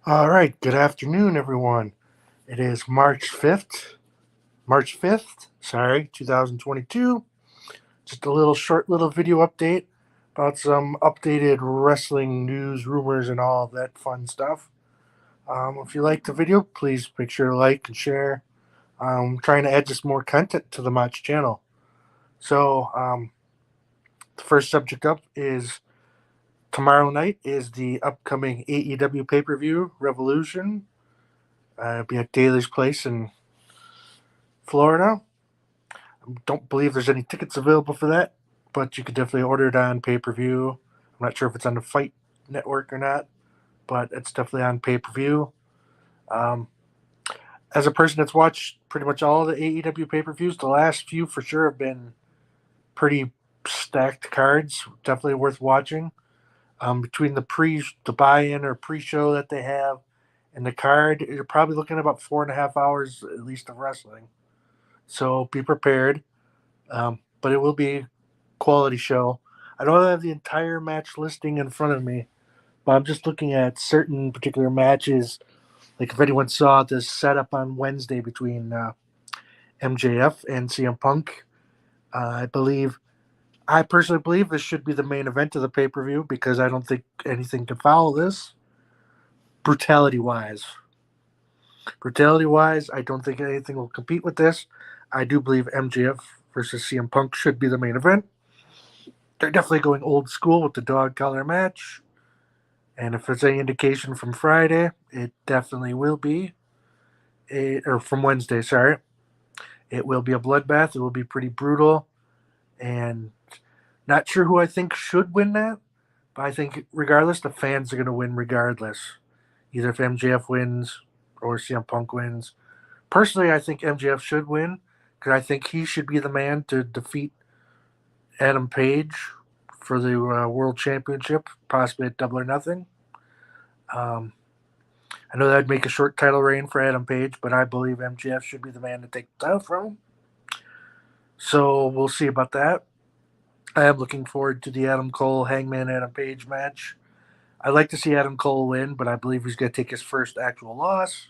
All right, good afternoon, everyone. It is March 5th, sorry, 2022. Just a short little video update about some updated wrestling news, rumors, and all of that fun stuff. If you like the video, please make sure to like and share. I'm trying to add just more content to the Match channel. So, the first subject up is tomorrow night is the upcoming AEW pay-per-view Revolution. It'll be at Daly's Place in Florida. Don't believe there's any tickets available for that, but you could definitely order it on pay per view. I'm not sure if it's on the Fight Network or not, but it's definitely on pay per view. Um, as a person that's watched pretty much all the AEW pay per views, the last few for sure have been pretty stacked cards. Definitely worth watching. Between the buy-in or pre-show that they have and the card, you're probably looking at about 4.5 hours at least of wrestling. So be prepared. But it will be a quality show. I don't have the entire match listing in front of me, but I'm just looking at certain particular matches. Like if anyone saw this setup on Wednesday between MJF and CM Punk, I personally believe this should be the main event of the pay per view because I don't think anything can follow this. Brutality wise, I don't think anything will compete with this. I do believe MJF versus CM Punk should be the main event. They're definitely going old school with the dog collar match. And if it's any indication from Friday, it definitely will be. Or from Wednesday, sorry. It will be a bloodbath. It will be pretty brutal. And not sure who I think should win that. But I think regardless, the fans are going to win regardless. Either if MJF wins or CM Punk wins. Personally, I think MJF should win because I think he should be the man to defeat Adam Page for the World Championship, possibly at Double or Nothing. Um, I know that'd make a short title reign for Adam Page, but I believe MJF should be the man to take the title from him. So we'll see about that. I am looking forward to the Adam Cole Hangman Adam Page match. I'd like to see Adam Cole win, but I believe he's going to take his first actual loss.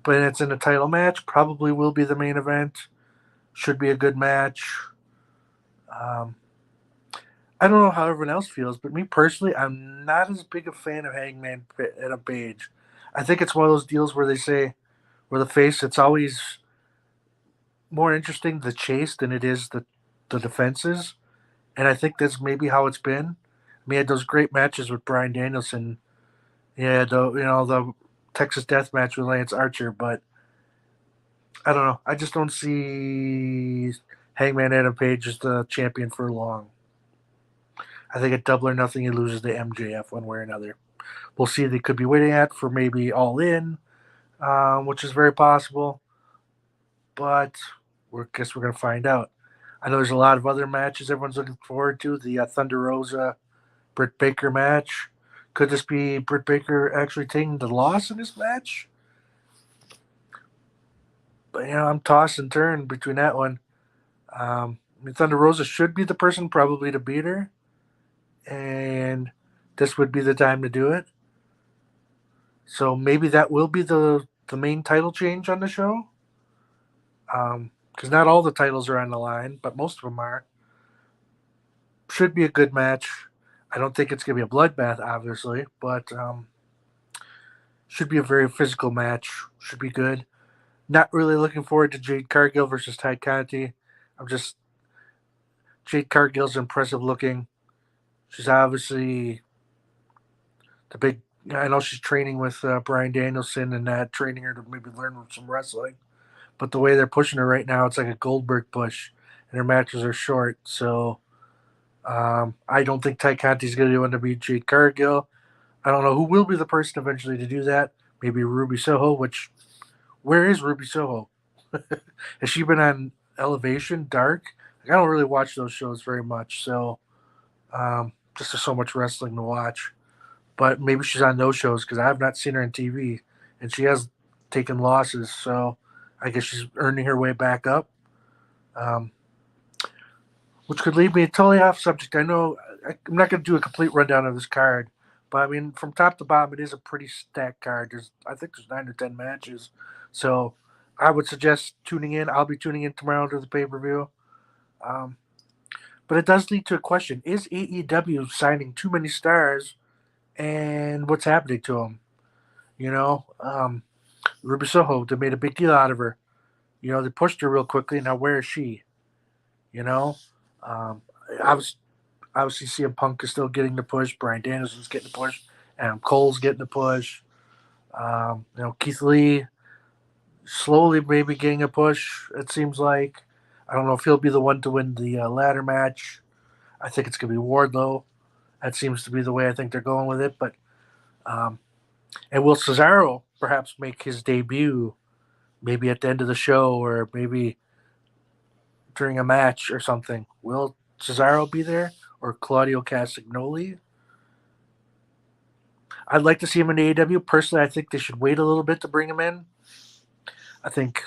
But it's in a title match. Probably will be the main event. Should be a good match. Um, I don't know how everyone else feels, but me personally, I'm not as big a fan of Hangman Adam Page. I think it's one of those deals where they say, where the face, it's always more interesting the chase than it is the defenses. And I think that's maybe how it's been. I mean, he had those great matches with Bryan Danielson. Yeah, the Texas Death Match with Lance Archer, but I don't know. I just don't see Hangman Adam Page as the champion for long. I think at Double or Nothing, he loses to MJF one way or another. We'll see. They could be waiting at for maybe All In, which is very possible. But guess we're going to find out. I know there's a lot of other matches everyone's looking forward to. The Thunder Rosa Britt Baker match. Could this be Britt Baker actually taking the loss in this match? But I'm tossed and turned between that one. I mean, Thunder Rosa should be the person probably to beat her, and this would be the time to do it. So maybe that will be the main title change on the show. Because not all the titles are on the line, but most of them are. Should be a good match. I don't think it's going to be a bloodbath, obviously, but should be a very physical match. Should be good. Not really looking forward to Jade Cargill versus Ty Conti. Jade Cargill's impressive looking. She's obviously the big. I know she's training with Bryan Danielson and that, training her to maybe learn some wrestling. But the way they're pushing her right now, it's like a Goldberg push, and her matches are short. So I don't think Ty Conti's going to do one to beat Jade Cargill. I don't know who will be the person eventually to do that. Maybe Ruby Soho, which, where is Ruby Soho? Has she been on Elevation, Dark? Like, I don't really watch those shows very much, so just there's so much wrestling to watch. But maybe she's on those shows because I have not seen her on TV, and she has taken losses, so I guess she's earning her way back up. Um, which could lead me totally off subject. I know I'm not going to do a complete rundown of this card, But I mean, from top to bottom, it is a pretty stacked card. I think there's 9 or 10 matches, so I would suggest tuning in. I'll be tuning in tomorrow to the pay per view. Um, but it does lead to a question: is AEW signing too many stars, and what's happening to them? Ruby Soho, they made a big deal out of her. They pushed her real quickly. Now where is she? You know, um, obviously, obviously CM Punk is still getting the push. Bryan Danielson's getting the push. Adam Cole's getting the push. Keith Lee slowly maybe getting a push. It seems like. I don't know if he'll be the one to win the ladder match. I think it's gonna be Wardlow. That seems to be the way I think they're going with it. But um, and will Cesaro perhaps make his debut maybe at the end of the show or maybe during a match or something? Will Cesaro be there or Claudio Castagnoli? I'd like to see him in AEW. Personally, I think they should wait a little bit to bring him in. I think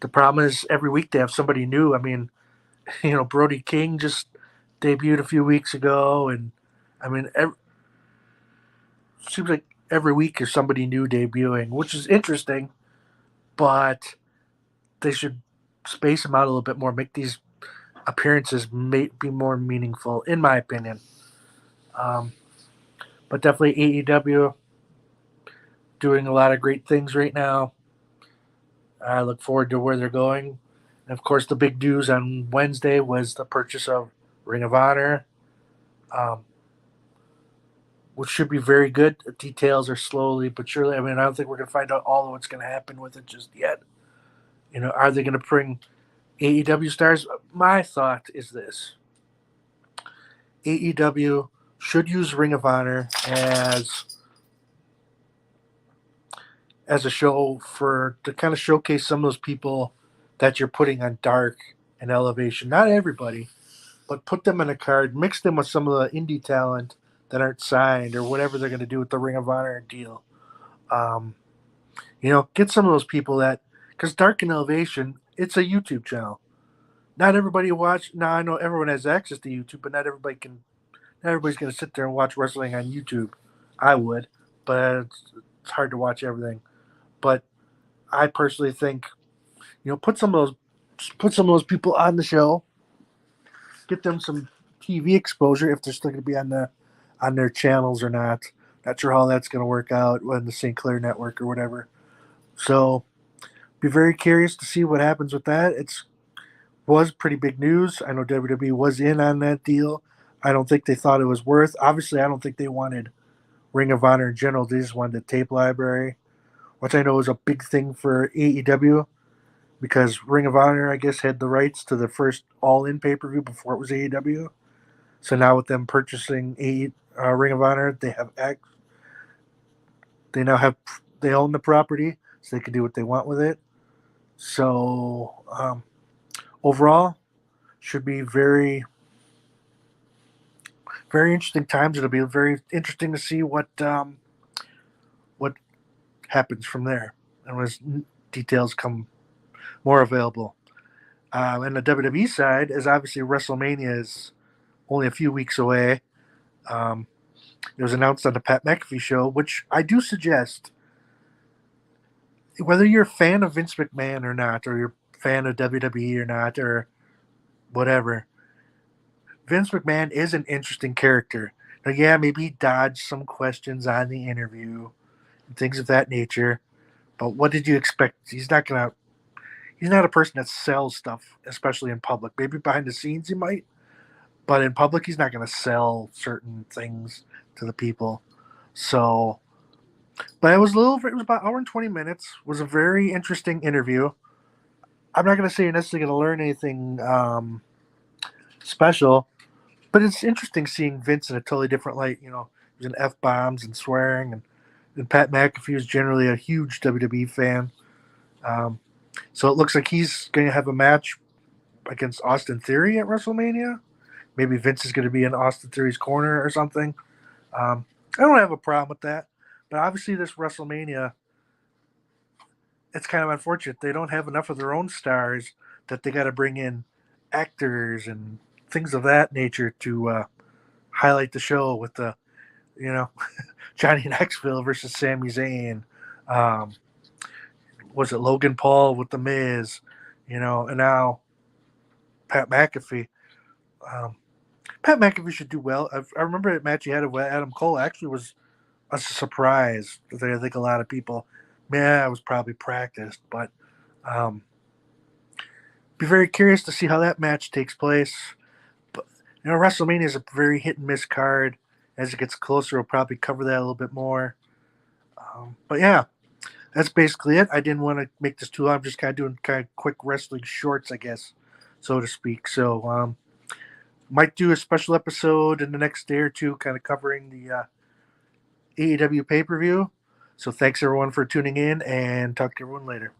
the problem is every week they have somebody new. I mean, Brody King just debuted a few weeks ago, and I mean, seems like every week there's somebody new debuting, which is interesting, but they should space them out a little bit more, make these appearances be more meaningful, in my opinion. But definitely AEW doing a lot of great things right now. I look forward to where they're going. And of course, the big news on Wednesday was the purchase of Ring of Honor, um, which should be very good. The details are slowly but surely. I mean, I don't think we're going to find out all of what's going to happen with it just yet. Are they going to bring AEW stars? My thought is this: AEW should use Ring of Honor as a show to kind of showcase some of those people that you're putting on Dark and Elevation. Not everybody, but put them in a card, mix them with some of the indie talent that aren't signed or whatever they're going to do with the Ring of Honor deal. Get some of those people because Dark and Elevation, it's a YouTube channel. Not everybody Now I know everyone has access to YouTube, but not everybody's going to sit there and watch wrestling on YouTube. I would, but it's hard to watch everything. But I personally think, put some of those people on the show, get them some TV exposure if they're still going to be on their channels or not. Not sure how that's going to work out on the St. Clair network or whatever. So, be very curious to see what happens with that. Was pretty big news. I know WWE was in on that deal. I don't think they thought it was worth. Obviously, I don't think they wanted Ring of Honor in general. They just wanted the tape library, which I know is a big thing for AEW because Ring of Honor, I guess, had the rights to the first All-In pay-per-view before it was AEW. So now with them purchasing Ring of Honor, they own the property, so they can do what they want with it. So overall, should be very, very interesting times. It'll be very interesting to see what happens from there, and as details come more available. And the WWE side is obviously WrestleMania is only a few weeks away. It was announced on the Pat McAfee show, which I do suggest, whether you're a fan of Vince McMahon or not, or you're a fan of WWE or not, or whatever, Vince McMahon is an interesting character. Now, yeah, maybe he dodged some questions on the interview and things of that nature, but what did you expect? He's not a person that sells stuff, especially in public. Maybe behind the scenes he might, but in public he's not going to sell certain things to the people. So, but it was about an hour and 20 minutes. It was a very interesting interview. I'm not going to say you're necessarily going to learn anything special, but it's interesting seeing Vince in a totally different light. Using F-bombs and swearing, and Pat McAfee is generally a huge WWE fan. So it looks like he's going to have a match against Austin Theory at WrestleMania. Maybe Vince is going to be in Austin Theory's corner or something. I don't have a problem with that. But obviously this WrestleMania, it's kind of unfortunate. They don't have enough of their own stars that they got to bring in actors and things of that nature to highlight the show with the you know, Johnny Knoxville versus Sami Zayn. Um, was it Logan Paul with The Miz? And now Pat McAfee. Um, Pat McAfee should do well. I remember that match he had with Adam Cole actually was a surprise. I think a lot of people, man, it was probably practiced, but um, be very curious to see how that match takes place. But WrestleMania is a very hit and miss card. As it gets closer, we'll probably cover that a little bit more. But yeah, that's basically it. I didn't want to make this too long. I'm just kind of doing kind of quick wrestling shorts, I guess, so to speak. So might do a special episode in the next day or two, kind of covering the AEW pay per view. So thanks everyone for tuning in, and talk to everyone later.